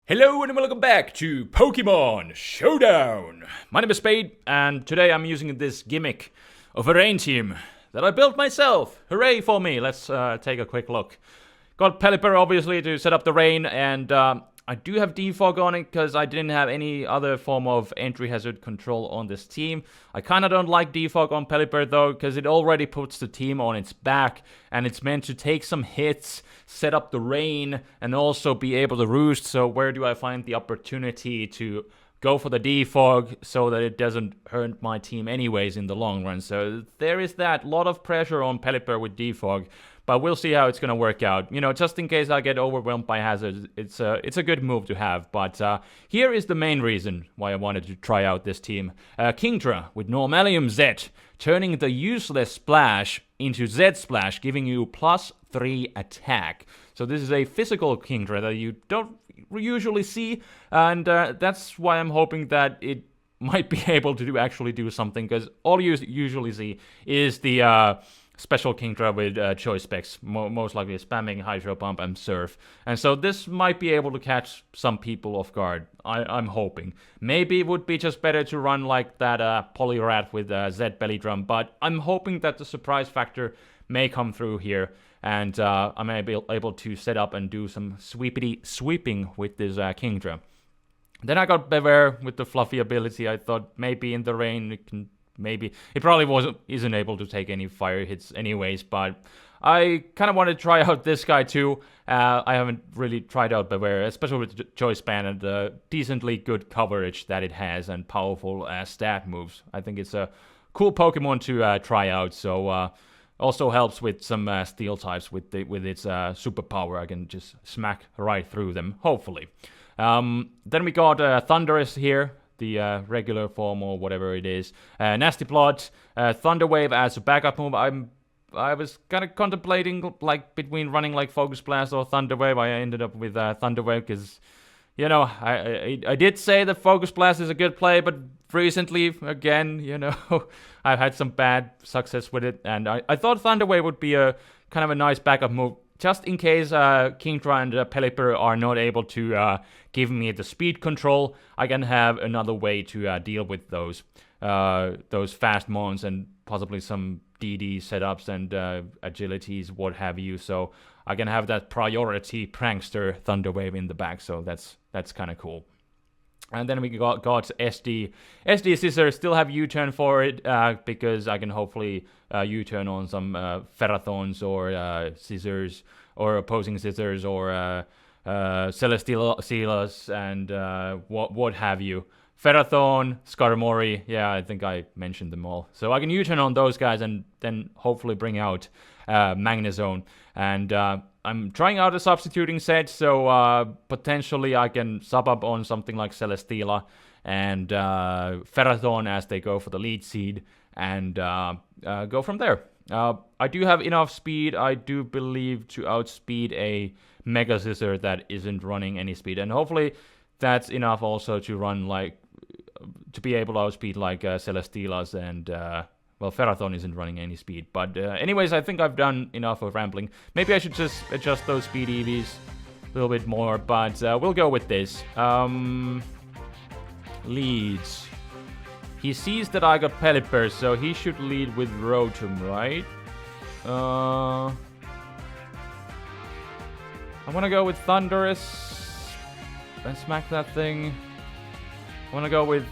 Hello and welcome back to Pokemon Showdown! My name is Spade, and today I'm using this gimmick of a rain team that I built myself. Hooray for me! Let's take a quick look. Got Pelipper obviously to set up the rain, and I do have defog on it because I didn't have any other form of entry hazard control on this team. I kinda don't like defog on Pelipper though, because it already puts the team on its back, and it's meant to take some hits, set up the rain, and also be able to roost. So where do I find the opportunity to go for the defog so that it doesn't hurt my team anyways in the long run? So there is that lot of pressure on Pelipper with defog. But we'll see how it's gonna work out. You know, just in case I get overwhelmed by hazards, it's a good move to have. But here is the main reason why I wanted to try out this team. Kingdra with Normalium-Z, turning the useless Splash into Z-Splash, giving you +3 attack. So this is a physical Kingdra that you don't usually see, and that's why I'm hoping that it might be able to actually do something, because all you usually see is the special Kingdra with choice specs, most likely spamming Hydro Pump and Surf. And so this might be able to catch some people off guard, I'm hoping. Maybe it would be just better to run like that Poliwrath with Z Belly Drum, but I'm hoping that the surprise factor may come through here, and I may be able to set up and do some sweeping with this Kingdra. Then I got Beware with the fluffy ability. I thought maybe in the rain it can... Maybe. It probably isn't able to take any fire hits anyways, but I kind of want to try out this guy too. I haven't really tried out Beware, especially with the Choice Span and the decently good coverage that it has and powerful stat moves. I think it's a cool Pokemon to try out, so also helps with some steel types with its superpower. I can just smack right through them, hopefully. Then we got Thunderous here. The regular form or whatever it is. Nasty Plot, Thunder Wave as a backup move. I was kind of contemplating like between running like Focus Blast or Thunder Wave. I ended up with Thunder Wave because, you know, I did say that Focus Blast is a good play, but recently, again, you know, I've had some bad success with it, and I thought Thunder Wave would be a kind of a nice backup move, just in case Kingdra and Pelipper are not able to give me the speed control. I can have another way to deal with those fast mons and possibly some DD setups and agilities, what have you. So I can have that priority prankster Thunder Wave in the back. So that's kind of cool. And then we got SD. SD Scissors, still have U-turn for it, because I can hopefully U-turn on some Ferrothorns or Scissors, or Opposing Scissors, or Celesteelas, and what have you. Ferrothorn, Skarmory, yeah, I think I mentioned them all. So I can U-turn on those guys and then hopefully bring out Magnezone. And I'm trying out a substituting set, so potentially I can sub up on something like Celesteela and Ferrothorn as they go for the lead seed, and go from there. I do have enough speed, I do believe, to outspeed a Mega Scissor that isn't running any speed, and hopefully that's enough also to run like, to be able to outspeed like Celesteelas and well, Ferrothorn isn't running any speed. But anyways, I think I've done enough of rambling. Maybe I should just adjust those speed EVs a little bit more, but we'll go with this. Leads. He sees that I got Pelipper, so he should lead with Rotom, right? I want to go with Thunderous and smack that thing. I want to go with...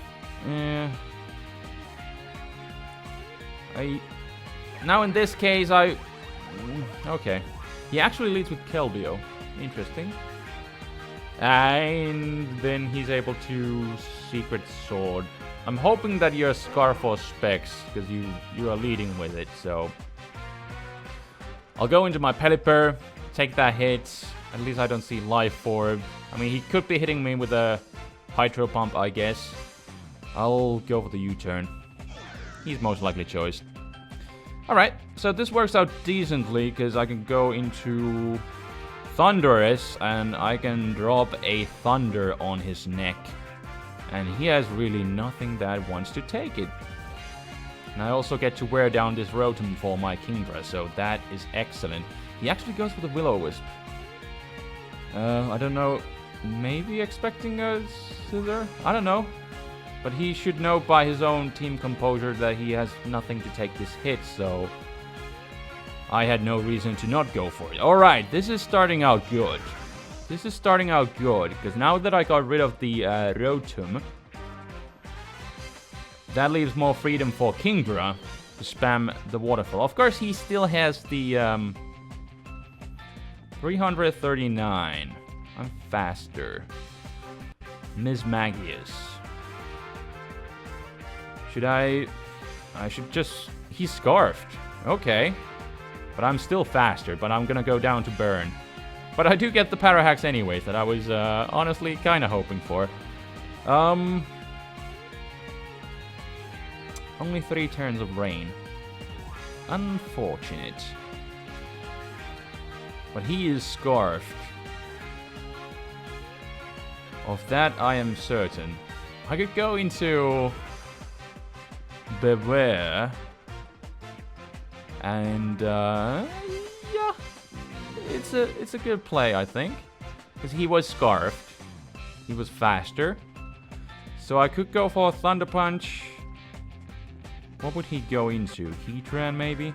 Now in this case, okay. He actually leads with Keldeo. Interesting. And then he's able to Secret Sword. I'm hoping that you're Scarforce specs, because you are leading with it, so... I'll go into my Pelipper, take that hit. At least I don't see Life Orb. I mean, he could be hitting me with a Hydro Pump, I guess. I'll go for the U-turn. He's most likely choice. Alright, so this works out decently, because I can go into Thunderous, and I can drop a Thunder on his neck. And he has really nothing that wants to take it. And I also get to wear down this Rotom for my Kingdra, so that is excellent. He actually goes for the Will-O-Wisp. I don't know maybe expecting a scissor? I don't know. But he should know by his own team composure that he has nothing to take this hit, so I had no reason to not go for it. Alright, this is starting out good. This is starting out good, because now that I got rid of the Rotom, that leaves more freedom for Kingdra to spam the waterfall. Of course, he still has the 339. I'm faster. Mismagius. Should I should just... He's Scarfed. Okay. But I'm still faster, but I'm gonna go down to Burn. But I do get the Parahax anyways, that I was honestly kind of hoping for. Only 3 turns of rain. Unfortunate. But he is Scarfed. Of that I am certain. I could go into Beware. And yeah, it's a good play, I think, because he was Scarfed. He was faster. So I could go for a Thunder Punch. What would he go into? Heatran, maybe?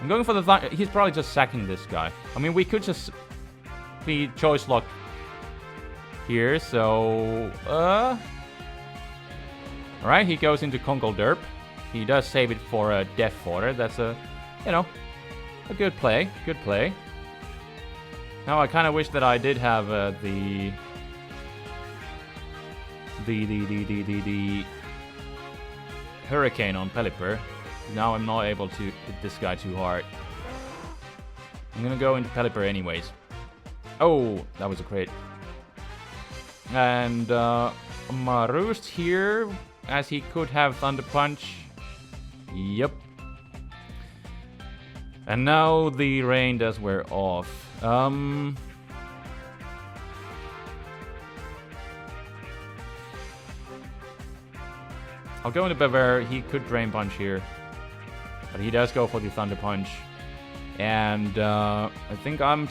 I'm going for the he's probably just sacking this guy. I mean, we could just be choice locked here, so... Alright, he goes into Conkeldurr Derp. He does save it for a Death Fodder. That's a, you know, a good play. Good play. Now, I kind of wish that I did have the Hurricane on Pelipper. Now I'm not able to hit this guy too hard. I'm gonna go into Pelipper anyways. Oh, that was a crit. And Maroost here, as he could have Thunder Punch. Yep. And now the rain does wear off. I'll go into Bever. He could Drain Punch here. But he does go for the Thunder Punch. And I think I'm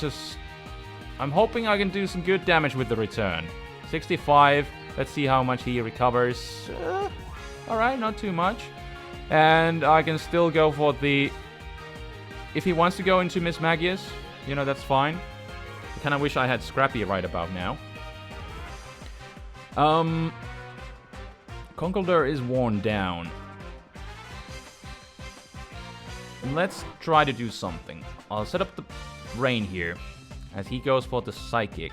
hoping I can do some good damage with the return. 65. Let's see how much he recovers. Alright, not too much. And I can still go for the... If he wants to go into Mismagius, you know, that's fine. I kind of wish I had Scrappy right about now. Conkeldurr is worn down. Let's try to do something. I'll set up the Rain here, as he goes for the Psychic.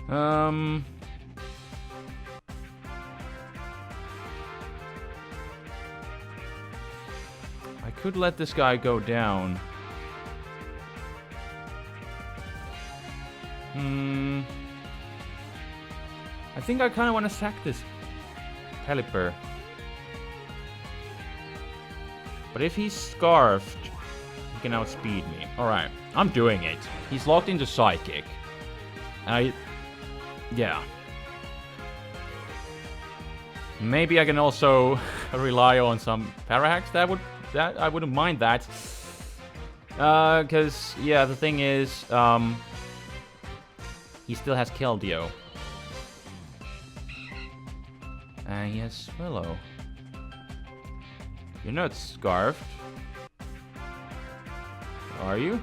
I could let this guy go down. I think I kind of want to sack this Pelipper. But if he's Scarfed, he can outspeed me. Alright, I'm doing it. He's locked into Psychic. And yeah. Maybe I can also rely on some Parahax. I wouldn't mind that. Because, yeah, the thing is, he still has Keldeo. And he has Swallow. You're not Scarfed. Are you?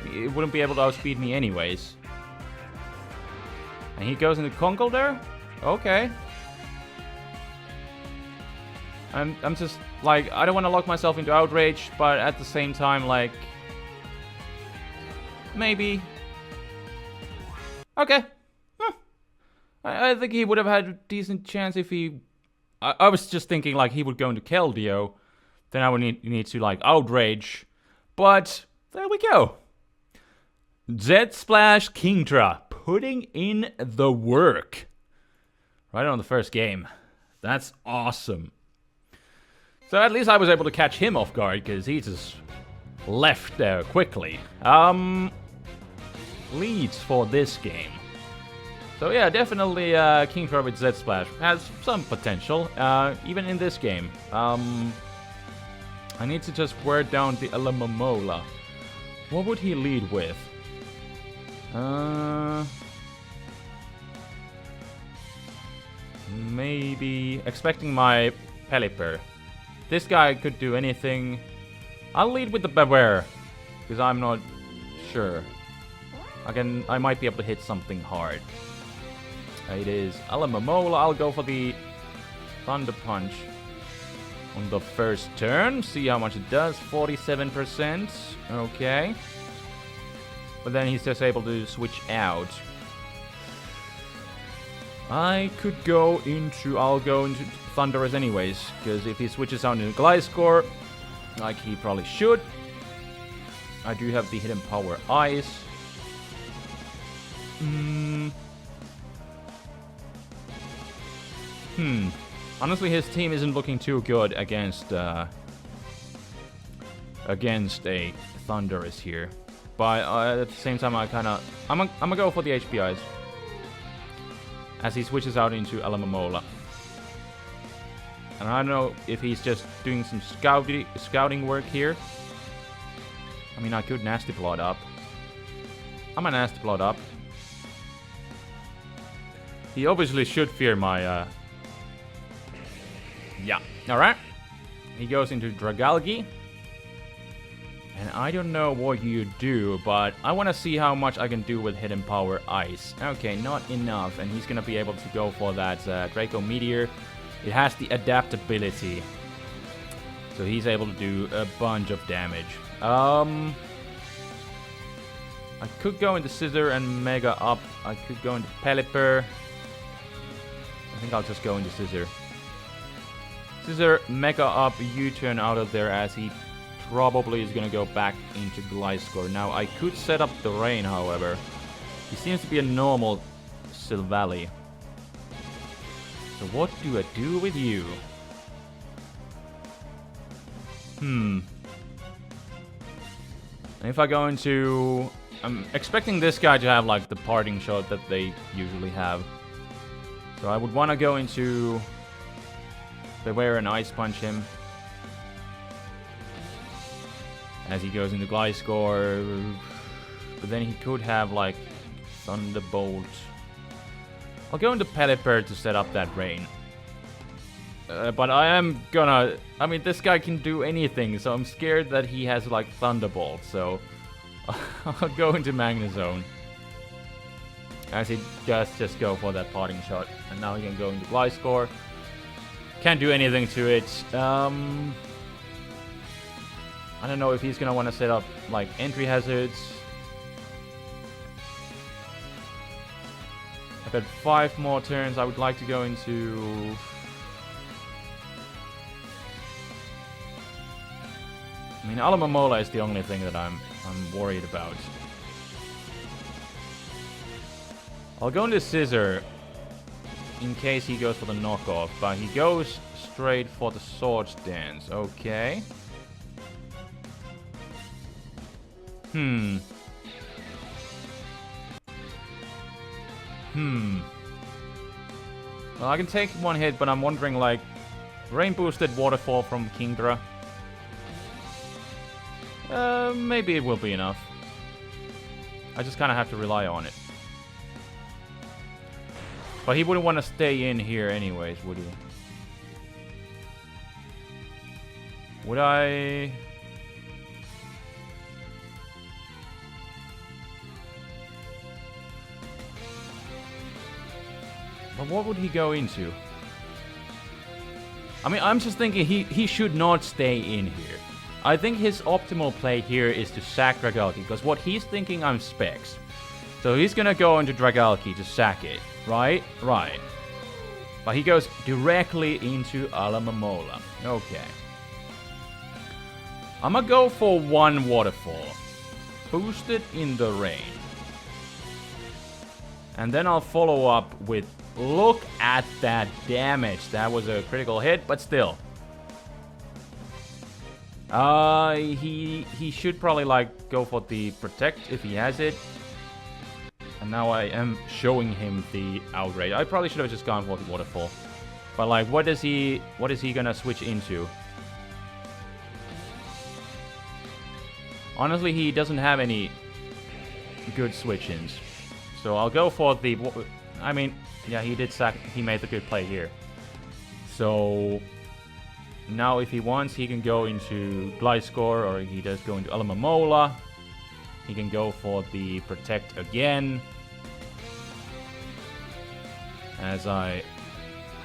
It wouldn't be able to outspeed me anyways. And he goes into Conkeldurr? Okay. I'm just, like, I don't want to lock myself into Outrage, but at the same time, like... Maybe. Okay. I think he would have had a decent chance if he... I was just thinking, like, he would go into Keldeo. Then I would need to, like, Outrage. But, there we go. Z-Splash Kingdra. Putting in the work. Right on the first game. That's awesome. So at least I was able to catch him off guard, because he just left there quickly. Leads for this game. So yeah, definitely Kingdra with Z-Splash has some potential, even in this game. I need to just wear down the Alamomola. What would he lead with? Maybe expecting my Pelipper. This guy could do anything. I'll lead with the Beware, because I'm not sure. I might be able to hit something hard. It is Alamomola. I'll go for the Thunder Punch on the first turn. See how much it does. 47%. Okay. But then he's just able to switch out. I'll go into Thunderous anyways, because if he switches out into Gliscor, like he probably should, I do have the Hidden Power Ice. Honestly, his team isn't looking too good against a Thunderous here. But at the same time, I'm gonna go for the HPIs as he switches out into Alamomola. And I don't know if he's just doing some scouting work here. I mean, I could Nasty Plot up. I'm a Nasty Plot up. He obviously should fear my... Yeah. Alright. He goes into Dragalge. And I don't know what you do, but I want to see how much I can do with Hidden Power Ice. Okay, not enough. And he's going to be able to go for that Draco Meteor. It has the adaptability. So he's able to do a bunch of damage. I could go into Scissor and Mega Up. I could go into Pelipper. I think I'll just go into Scissor. Scissor, Mega Up, U-turn out of there as he probably is going to go back into Gliscor. Now, I could set up the Rain, however. He seems to be a normal Silvally. So what do I do with you? And if I go into... I'm expecting this guy to have like the parting shot that they usually have. So I would want to go into Beware and Ice Punch him. As he goes into Gliscor. But then he could have like Thunderbolt. I'll go into Pelipper to set up that Rain. But I am gonna... I mean, this guy can do anything, so I'm scared that he has like Thunderbolt, so... I'll go into Magnezone. As he does just go for that parting shot. And now he can go into Gliscor. Can't do anything to it. I don't know if he's gonna want to set up like entry hazards. I've got 5 more turns. I would like to go into... I mean, Alamomola is the only thing that I'm worried about. I'll go into Scissor in case he goes for the knockoff, but he goes straight for the Swords Dance. Okay. Well, I can take 1 hit, but I'm wondering, like, Rain Boosted Waterfall from Kingdra. Maybe it will be enough. I just kind of have to rely on it. But he wouldn't want to stay in here anyways, would he? Would I... But what would he go into? I mean, I'm just thinking he should not stay in here. I think his optimal play here is to sack Dragalge, because what he's thinking, I'm Specs. So he's gonna go into Dragalge to sack it, right? Right. But he goes directly into Alamomola. Okay. I'm gonna go for 1 Waterfall. Boosted in the Rain. And then I'll follow up with... Look at that damage. That was a critical hit, but still. He should probably like go for the Protect if he has it. And now I am showing him the Outrage. I probably should have just gone for the Waterfall. But like, what is he gonna switch into? Honestly, he doesn't have any good switch-ins. So I'll go for the... I mean, yeah, he did sack... He made the good play here. So... Now if he wants, he can go into Gliscor, or he does go into Alomomola. He can go for the Protect again. As I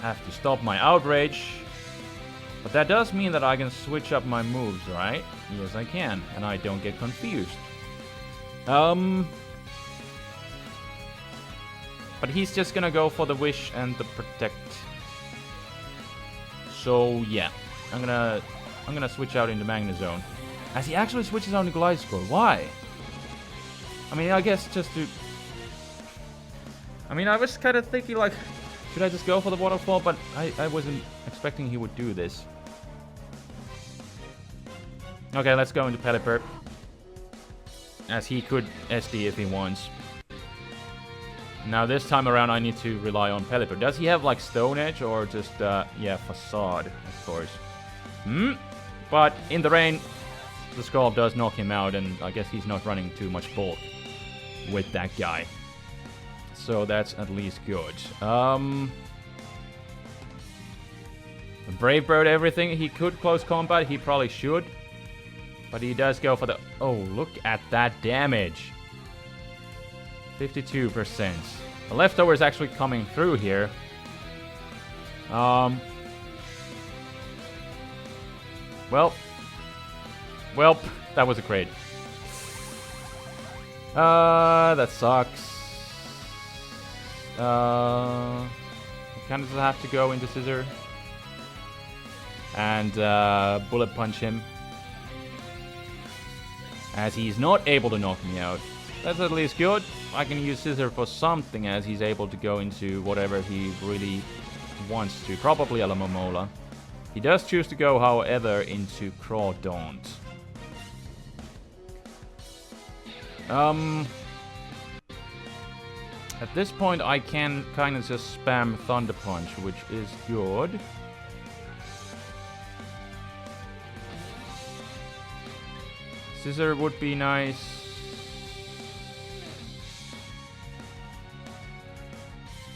have to stop my Outrage. But that does mean that I can switch up my moves, right? Yes, I can. And I don't get confused. But he's just gonna go for the Wish and the Protect. So, yeah. I'm gonna switch out into Magnezone. As he actually switches out into Gliscor. Why? I mean, I guess just to... I mean, I was kind of thinking, like... Should I just go for the Waterfall? But I wasn't expecting he would do this. Okay, let's go into Pelipper. As he could SD if he wants. Now this time around I need to rely on Pelipper. Does he have like Stone Edge or just, yeah, Facade, of course. But in the rain, the Scald does knock him out, and I guess he's not running too much bulk with that guy. So that's at least good. Brave Bird everything. He could close combat, he probably should. But he does go for the... Oh, look at that damage. 52%. The leftover is actually coming through here. Well, that was a crate. That sucks. Kind of have to go into Scissor. And Bullet Punch him. As he's not able to knock me out. That's at least good. I can use Scissor for something as he's able to go into whatever he really wants to. Probably Alomomola. He does choose to go, however, into Crawdaunt. At this point, I can kind of just spam Thunder Punch, which is good. Scissor would be nice.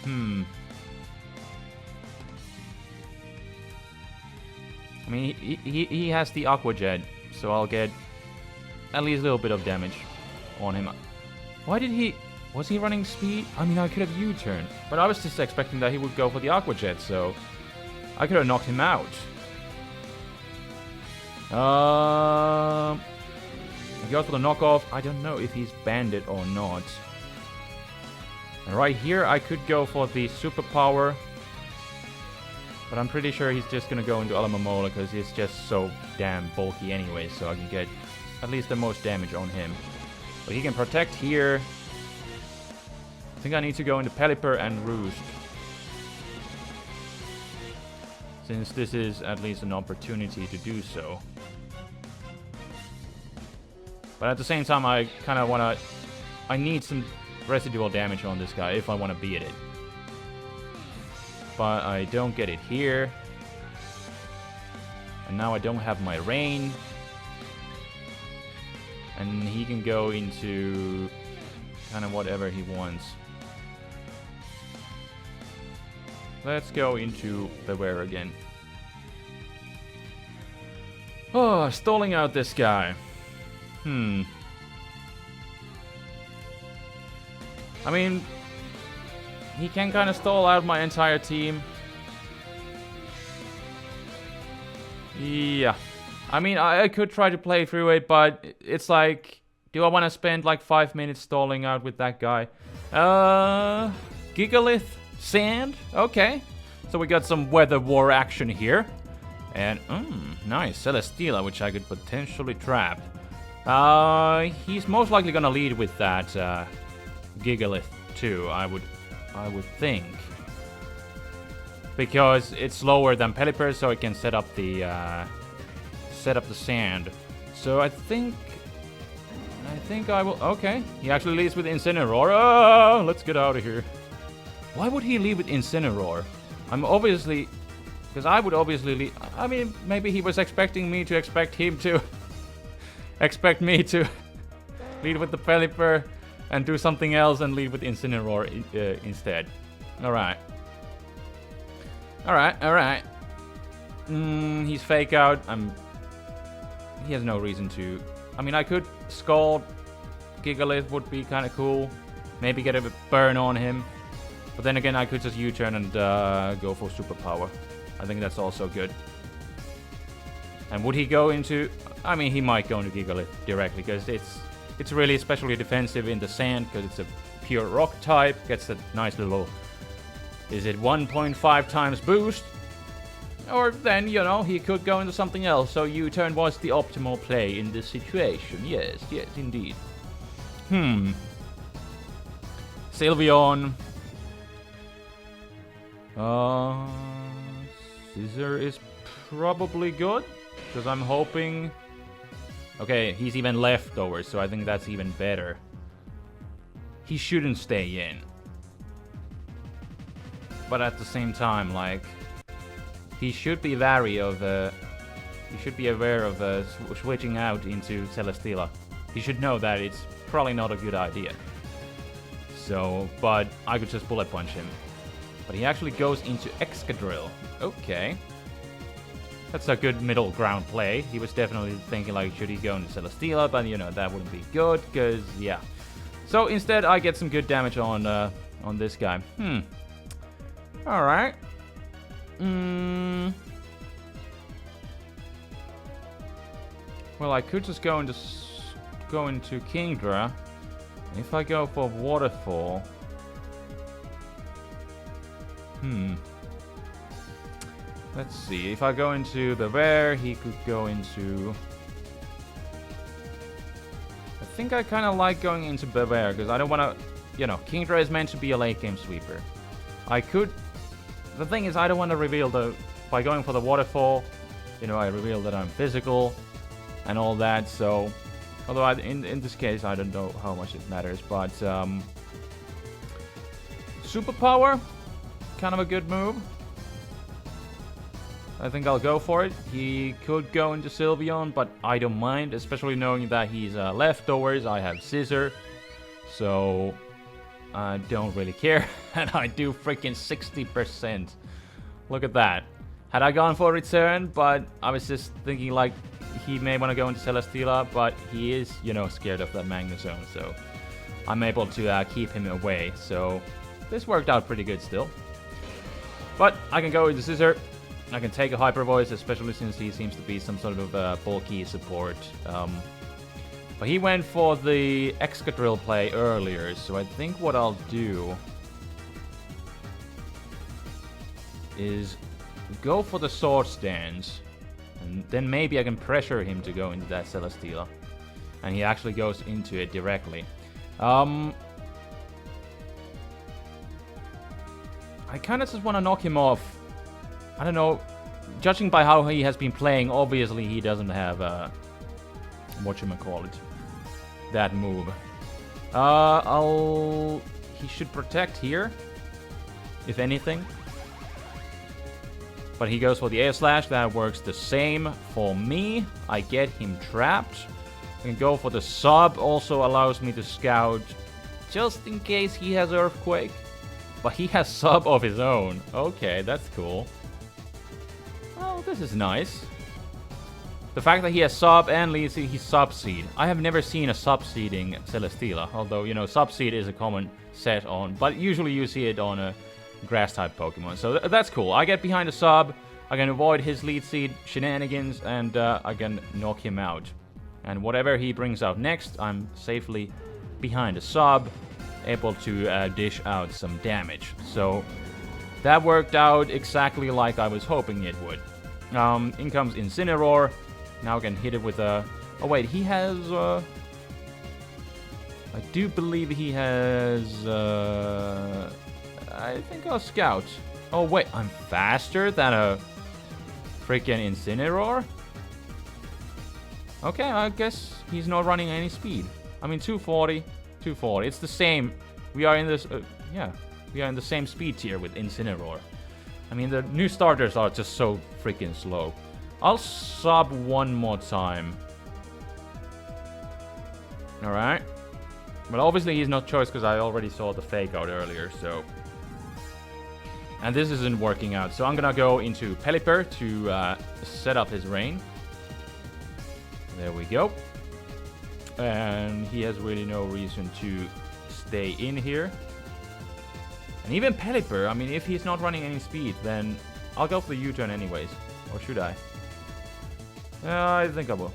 I mean, he has the Aqua Jet, so I'll get at least a little bit of damage on him. Why did he... Was he running speed? I mean, I could have U-turn, but I was just expecting that he would go for the Aqua Jet, so I could have knocked him out. He goes for the knockoff. I don't know if he's banded or not. And right here, I could go for the superpower. But I'm pretty sure he's just going to go into Alomomola because he's just so damn bulky anyway. So I can get at least the most damage on him. But he can protect here. I think I need to go into Pelipper and Roost. Since this is at least an opportunity to do so. But at the same time, I kind of want to... I need some residual damage on this guy if I want to beat it. But I don't get it here. And now I don't have my Rain. And he can go into kind of whatever he wants. Let's go into the Wear again. Oh, stalling out this guy. I mean, he can kind of stall out my entire team. Yeah. I mean, I could try to play through it, but it's like, do I want to spend like 5 minutes stalling out with that guy? Gigalith Sand? Okay. So we got some Weather War action here. And, nice. Celesteela, which I could potentially trap. He's most likely gonna lead with that Gigalith too, I would think. Because it's slower than Pelipper, so it can set up the sand. So I think I will. Okay, he actually leads with Incineroar. Oh, let's get out of here. Why would he lead with Incineroar? I'm obviously, because I would obviously lead. I mean, maybe he was expecting me to expect him to. Expect me to lead with the Pelipper. and do something else and lead with Incineroar instead. Alright. Alright. He's fake out. He has no reason to. I mean, I could Scald. Gigalith would be kind of cool. Maybe get a burn on him. But then again, I could just U-turn and go for Superpower. I think that's also good. And would he go into... I mean, he might go into Gigalith directly, because it's really especially defensive in the sand, because it's a pure rock type. Gets a nice little... Is it 1.5 times boost? Or then, you know, he could go into something else. So U-turn was the optimal play in this situation. Yes, indeed. Sylveon. Scissor is probably good, because I'm hoping... Okay, he's even leftovers, so I think that's even better. He shouldn't stay in. But at the same time, like... He should be wary of... he should be aware of switching out into Celesteela. He should know that it's probably not a good idea. So, but I could just Bullet Punch him. But he actually goes into Excadrill. Okay. That's a good middle ground play. He was definitely thinking, like, should he go into Celesteela? But, you know, that wouldn't be good, because, yeah. So, instead, I get some good damage on this guy. Alright. Well, I could just go into Kingdra. If I go for Waterfall... Let's see. If I go into the Bear, he could go into... I think I kind of like going into Bear, because I don't want to... You know, Kingdra is meant to be a late game sweeper. I could... The thing is, I don't want to reveal the... By going for the Waterfall, you know, I reveal that I'm physical and all that, so... Although in this case, I don't know how much it matters, but... Superpower? Kind of a good move. I think I'll go for it. He could go into Sylveon, but I don't mind, especially knowing that he's leftovers. I have Scissor, so I don't really care. And I do freaking 60%. Look at that. Had I gone for a return, but I was just thinking, like, he may want to go into Celesteela, but he is, you know, scared of that Magnezone, so I'm able to keep him away. So this worked out pretty good still. But I can go into Scissor. I can take a Hyper Voice, especially since he seems to be some sort of bulky support. But he went for the Excadrill play earlier, so I think what I'll do is go for the Swords Dance, and then maybe I can pressure him to go into that Celesteela. And he actually goes into it directly. I kind of just want to knock him off. I don't know. Judging by how he has been playing, obviously he doesn't have whatchamacallit, that move. He should protect here, if anything. But he goes for the Air Slash. That works the same for me. I get him trapped. I can go for the Sub. Also allows me to scout just in case he has Earthquake. But he has Sub of his own. Okay, that's cool. Oh, this is nice. The fact that he has Sub and leads he's Sub-Seed. I have never seen a Sub-Seeding Celesteela. Although, you know, Sub-Seed is a common set on. But usually you see it on a Grass-type Pokemon. So that's cool. I get behind the Sub. I can avoid his Lead Seed shenanigans. And I can knock him out. And whatever he brings out next, I'm safely behind the Sub. Able to dish out some damage. So that worked out exactly like I was hoping it would. In comes Incineroar. Now I can hit it with a... Oh wait, he has... I do believe he has... I think I'll Scout. Oh wait, I'm faster than a freaking Incineroar? Okay, I guess he's not running any speed. I mean, 240. 240. It's the same. We are in this... yeah. We are in the same speed tier with Incineroar. I mean, the new starters are just so freaking slow. I'll Sub one more time. Alright. But obviously he's not choice because I already saw the fake out earlier, so... And this isn't working out, so I'm gonna go into Pelipper to set up his rain. There we go. And he has really no reason to stay in here. And even Pelipper, I mean, if he's not running any speed, then I'll go for the U-turn anyways. Or should I? I think I will.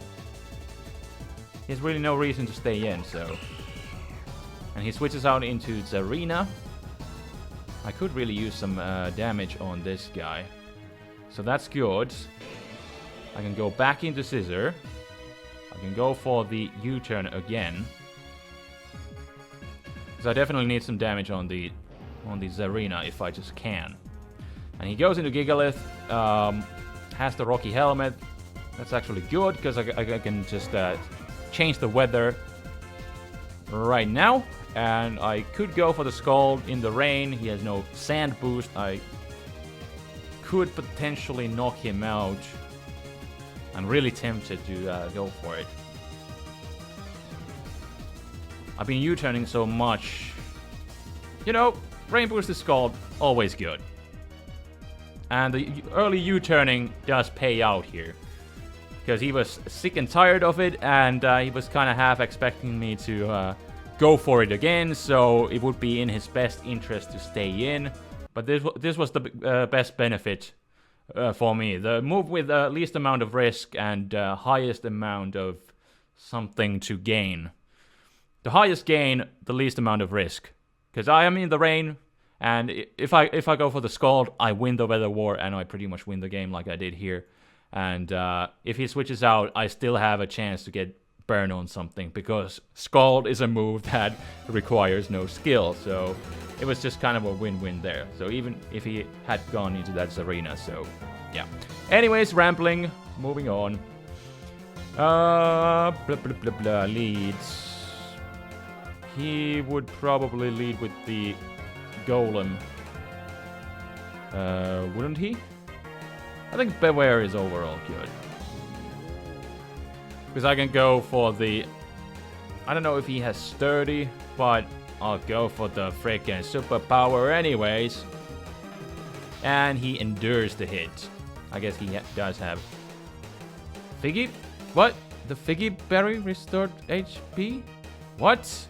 He has really no reason to stay in, so... And he switches out into Zarina. I could really use some damage on this guy. So that's good. I can go back into Scissor. I can go for the U-turn again. Because I definitely need some damage on the Zarina if I just can. And he goes into Gigalith. Has the Rocky Helmet. That's actually good because I can just change the weather right now. And I could go for the Scald in the rain. He has no sand boost. I could potentially knock him out. I'm really tempted to go for it. I've been U-turning so much. You know, rain boost is Scald, always good. And the early U-turning does pay out here. Because he was sick and tired of it, and he was kind of half expecting me to go for it again, so it would be in his best interest to stay in. But this was the best benefit for me. The move with the least amount of risk and highest amount of something to gain. The highest gain, the least amount of risk. Because I am in the rain, and if I go for the Scald, I win the Weather War, and I pretty much win the game like I did here. And if he switches out, I still have a chance to get burn on something, because Scald is a move that requires no skill, so it was just kind of a win-win there. So even if he had gone into that Zarina, so yeah. Anyways, rambling, moving on. Blah, blah, blah, blah, leads. He would probably lead with the Golem. Wouldn't he? I think Beware is overall good. Because I can go for the... I don't know if he has Sturdy, but I'll go for the freaking superpower anyways. And he endures the hit. I guess he does have... Figgy? What? The Figgy Berry restored HP? What?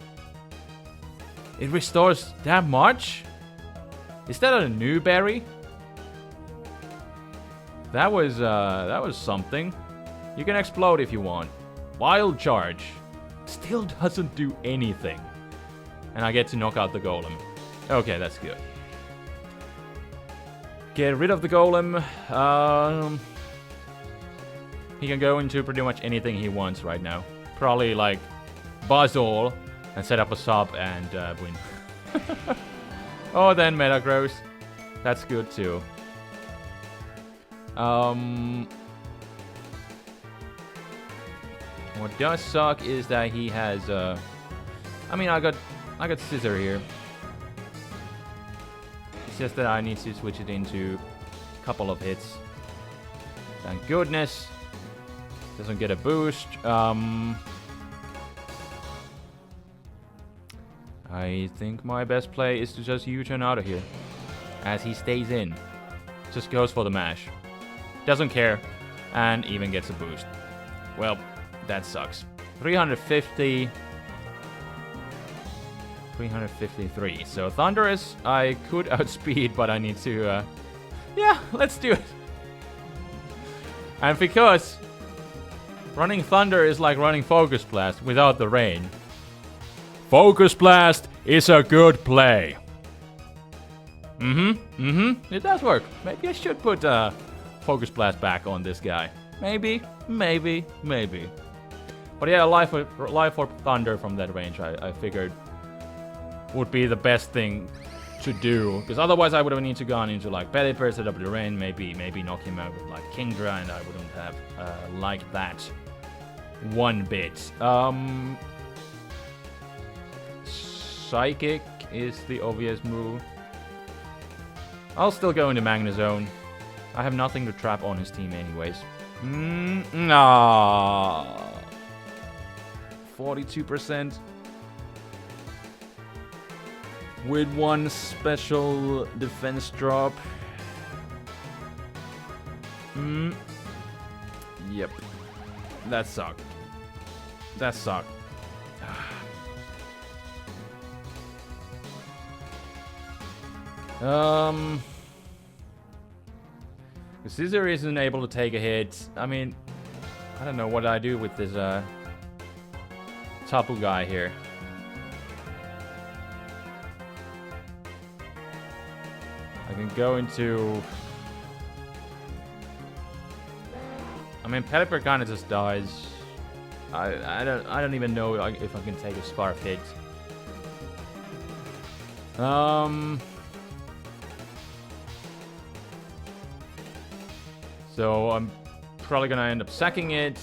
It restores that much? Is that a new berry? That was something. You can explode if you want. Wild Charge. Still doesn't do anything. And I get to knock out the Golem. Okay, that's good. Get rid of the Golem. He can go into pretty much anything he wants right now. Probably like Buzzle and set up a sub and win. Oh, then Metagross. That's good too. What does suck is that he has I mean, I got Scissor here. It's just that I need to switch it into a couple of hits. Thank goodness. Doesn't get a boost. I think my best play is to just U-turn out of here. As he stays in. Just goes for the mash. Doesn't care. And even gets a boost. Well, that sucks. 350. 353. So Thunderous, I could outspeed, but I need to... yeah, let's do it. And because running Thunder is like running Focus Blast without the rain. Focus Blast is a good play. It does work. Maybe I should put Focus Blast back on this guy. Maybe. But yeah, Life Orb Thunder from that range, I figured would be the best thing to do. Because otherwise I would have needed to gone into like Pelipper, set up the rain, maybe knock him out with like Kingdra, and I wouldn't have liked that one bit. Psychic is the obvious move. I'll still go into Magnezone. I have nothing to trap on his team anyways. Nah. 42%. with one special defense drop. Yep. That sucked. That sucked. Scissor isn't able to take a hit. I mean, I don't know what I do with this Tapu guy here. I can go into... I mean, Pelipper kind of just dies. I don't even know if I can take a Scarf hit. So I'm probably gonna end up sacking it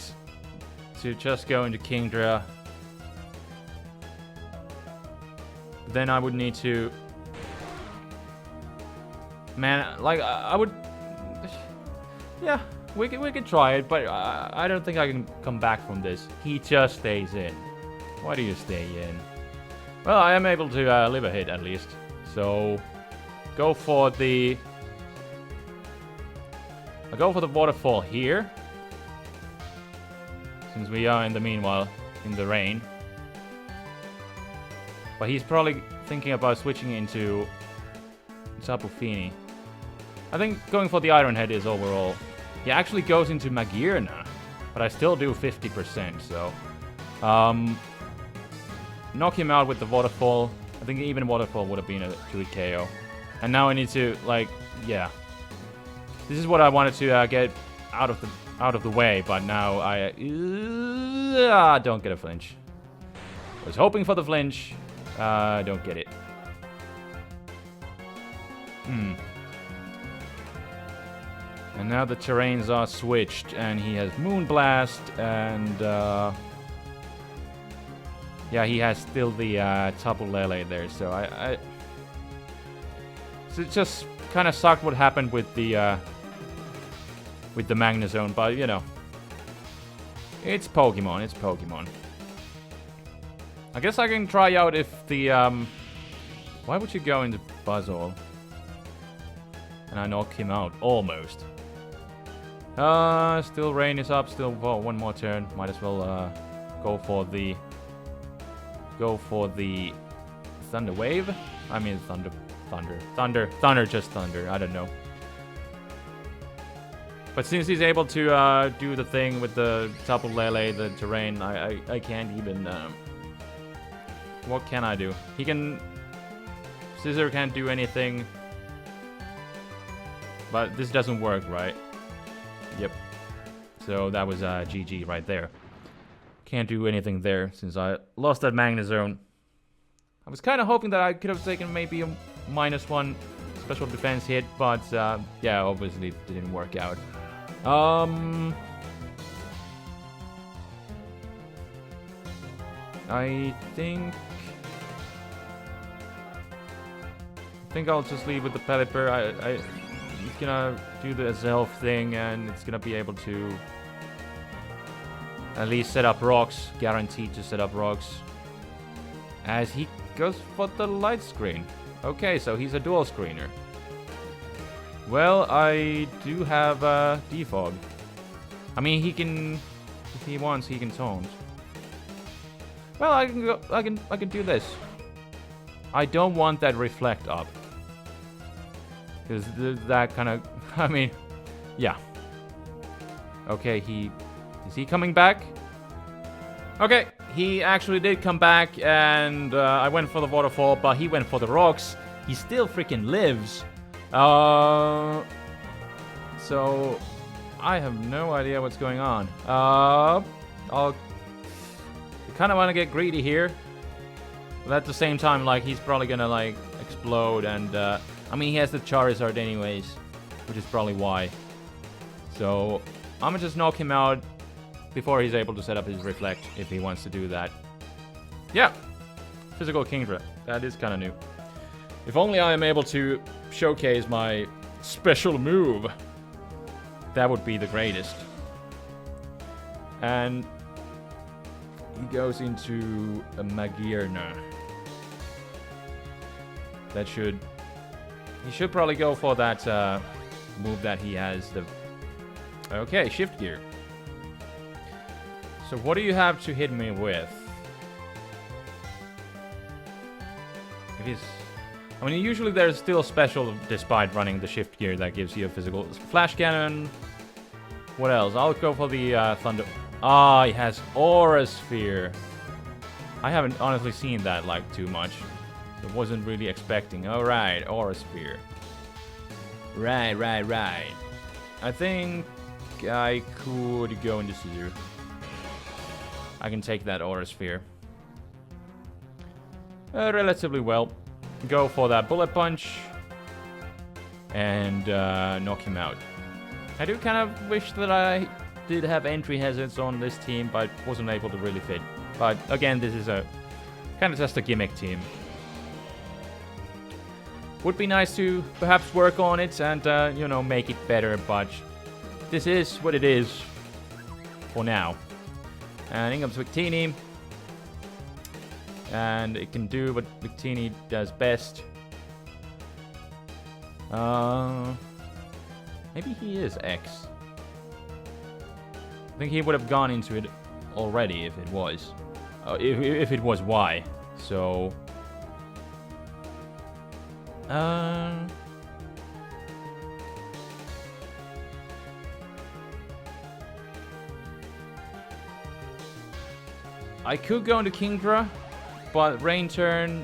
to just go into Kingdra. Then I would need to... Man, like, I would... Yeah, we could try it, but I don't think I can come back from this. He just stays in. Why do you stay in? Well, I am able to live a hit at least. So, go for the... I'll go for the waterfall here. Since we are in the meanwhile in the rain. But he's probably thinking about switching into Tapu Fini. I think going for the Iron Head is overall. He actually goes into Magearna, but I still do 50%, so... knock him out with the waterfall. I think even waterfall would have been a good KO. And now I need to, like, yeah. This is what I wanted to get out of the way, but now I don't get a flinch. I was hoping for the flinch. Don't get it. And now the terrains are switched, and he has Moonblast, and yeah, he has still the Tapu Lele there. So so it just kind of sucked what happened with the Magnezone, but you know, it's Pokemon. It's Pokemon. I guess I can try out if the why would you go into Buzzwole? And I knock him out almost. Still rain is up. Still one more turn. Might as well go for the Thunder Wave. I mean Thunder, just Thunder. I don't know. But since he's able to do the thing with the Tapu Lele, the terrain, I can't even. What can I do? He can. Scissor can't do anything. But this doesn't work, right? Yep. So that was GG right there. Can't do anything there since I lost that Magnezone. I was kind of hoping that I could have taken maybe a -1 special defense hit, but yeah, obviously it didn't work out. I think I'll just leave with the Pelipper. He's gonna do the Zelf thing, and it's gonna be able to at least set up rocks. Guaranteed to set up rocks. As he goes for the light screen. Okay, so he's a dual screener. Well, I do have Defog. I mean, he can, if he wants, he can taunt. Well, I can go. I can do this. I don't want that reflect up. Because that kind of, I mean, yeah. Okay, is he coming back? Okay, he actually did come back, and I went for the waterfall, but he went for the rocks. He still freaking lives. So I have no idea what's going on. I kind of want to get greedy here, but at the same time, like, he's probably gonna like explode, and I mean, he has the Charizard anyways, which is probably why. So I'm gonna just knock him out before he's able to set up his Reflect, if he wants to do that. Yeah, Physical Kingdra. That is kind of new. If only I am able to showcase my special move. That would be the greatest. And he goes into a Magearna. That should... He should probably go for that move that he has. Okay, shift gear. So what do you have to hit me with? If he's... I mean, usually there's still special despite running the shift gear that gives you a physical... Flash cannon. What else? I'll go for the thunder... Ah, he has Aura Sphere. I haven't honestly seen that, like, too much. I wasn't really expecting. Alright, Aura Sphere. Right. I think I could go into Scissor. I can take that Aura Sphere. Relatively well. Go for that Bullet Punch. And knock him out. I do kind of wish that I did have entry hazards on this team, but wasn't able to really fit. But again, this is a kind of just a gimmick team. Would be nice to perhaps work on it and, you know, make it better, but this is what it is for now. And in comes Victini. And it can do what Victini does best. Maybe he is X. I think he would have gone into it already if it was. If it was Y. So... I could go into Kingdra, but Rain Turn...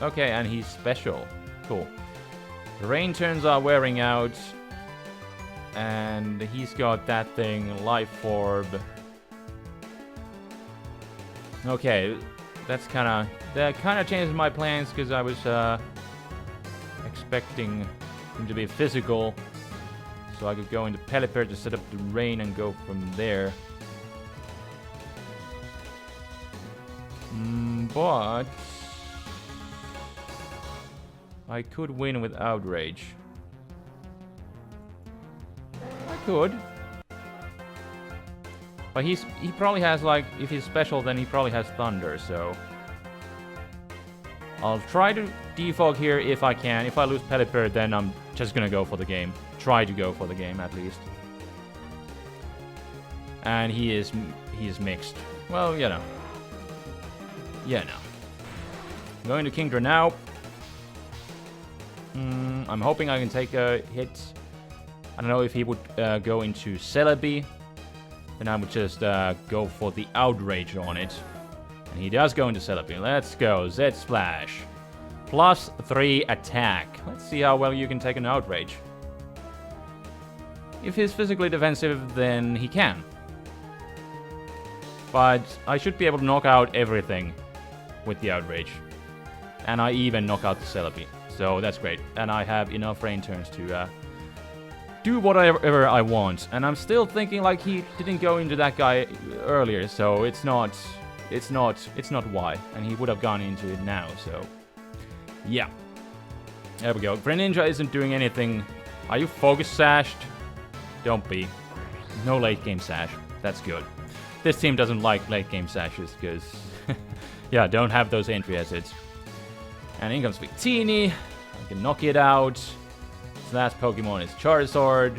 Okay, and he's special. Cool. The Rain Turns are wearing out. And he's got that thing, Life Orb. Okay, that's kinda... That kinda changes my plans, because I was, expecting him to be physical. So I could go into Pelipper to set up the rain and go from there. But... I could win with Outrage. I could. But he probably has, like, if he's special, then he probably has Thunder, so... I'll try to defog here if I can. If I lose Pelipper, then I'm just gonna go for the game. Try to go for the game, at least. And he is mixed. Well, you know. Yeah, no. Going to Kingdra now. I'm hoping I can take a hit. I don't know if he would go into Celebi. Then I would just go for the Outrage on it. And he does go into Celebi. Let's go. Z-Splash. +3 attack. Let's see how well you can take an Outrage. If he's physically defensive, then he can. But I should be able to knock out everything with the Outrage. And I even knock out the Celebi. So that's great. And I have enough rain turns to do whatever I want. And I'm still thinking like he didn't go into that guy earlier, so it's not why. And he would have gone into it now, so yeah. There we go. Greninja isn't doing anything. Are you focus sashed? Don't be. No late game sash. That's good. This team doesn't like late game sashes because yeah, don't have those entry assets. And in comes Victini. I can knock it out. His last Pokemon is Charizard.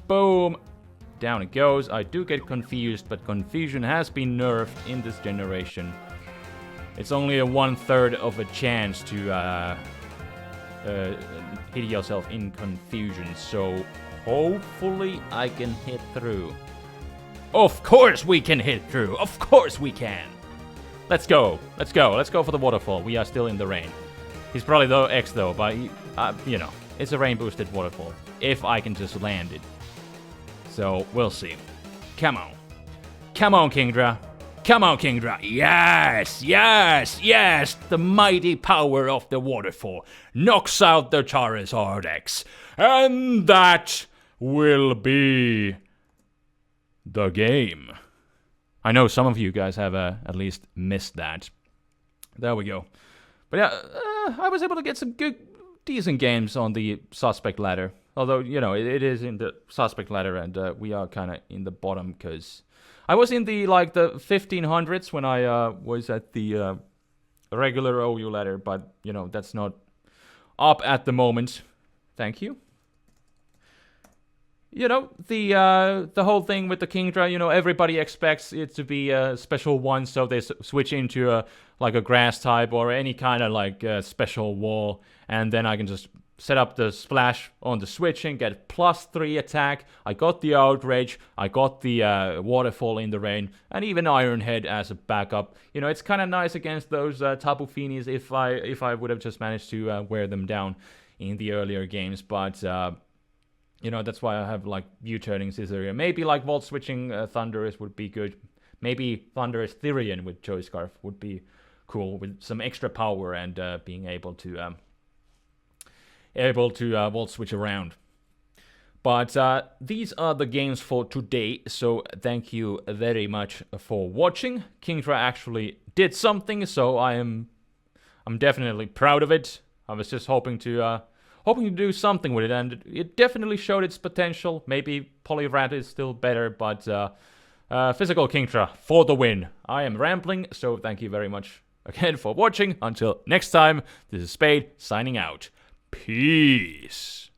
Boom. Down it goes. I do get confused, but confusion has been nerfed in this generation. It's only a 1/3 of a chance to hit yourself in confusion. So hopefully I can hit through. Of course we can hit through. Of course we can. Let's go. Let's go. Let's go for the waterfall. We are still in the rain. He's probably the X though, but you know, it's a rain boosted waterfall. If I can just land it. So we'll see. Come on. Come on, Kingdra. Come on, Kingdra. Yes, yes, yes. The mighty power of the waterfall knocks out the Charizard X. And that will be the game. I know some of you guys have at least missed that. There we go. But yeah, I was able to get some good, decent games on the suspect ladder. Although, you know, it is in the suspect ladder and we are kind of in the bottom because I was in the, like, the 1500s when I was at the regular OU letter, but, you know, that's not up at the moment. Thank you. You know, the whole thing with the Kingdra, you know, everybody expects it to be a special one, so they switch into a grass type or any kind of like special wall, and then I can just set up the splash on the switching, get +3 attack. I got the outrage, I got the waterfall in the rain, and even Iron Head as a backup. You know, it's kind of nice against those Tapu Finis if I would have just managed to wear them down in the earlier games, but. You know, that's why I have, like, U-turning Scissoria. Maybe, like, Volt switching Thundurus would be good. Maybe Thundurus Therian with Joy Scarf would be cool with some extra power and being able to Volt switch around. But these are the games for today, so thank you very much for watching. Kingdra actually did something, so I'm definitely proud of it. I was just hoping to do something with it, and it definitely showed its potential. Maybe Poliwrath is still better, but Physical Kingdra for the win. I am rambling, so thank you very much again for watching. Until next time, this is Spade signing out. Peace.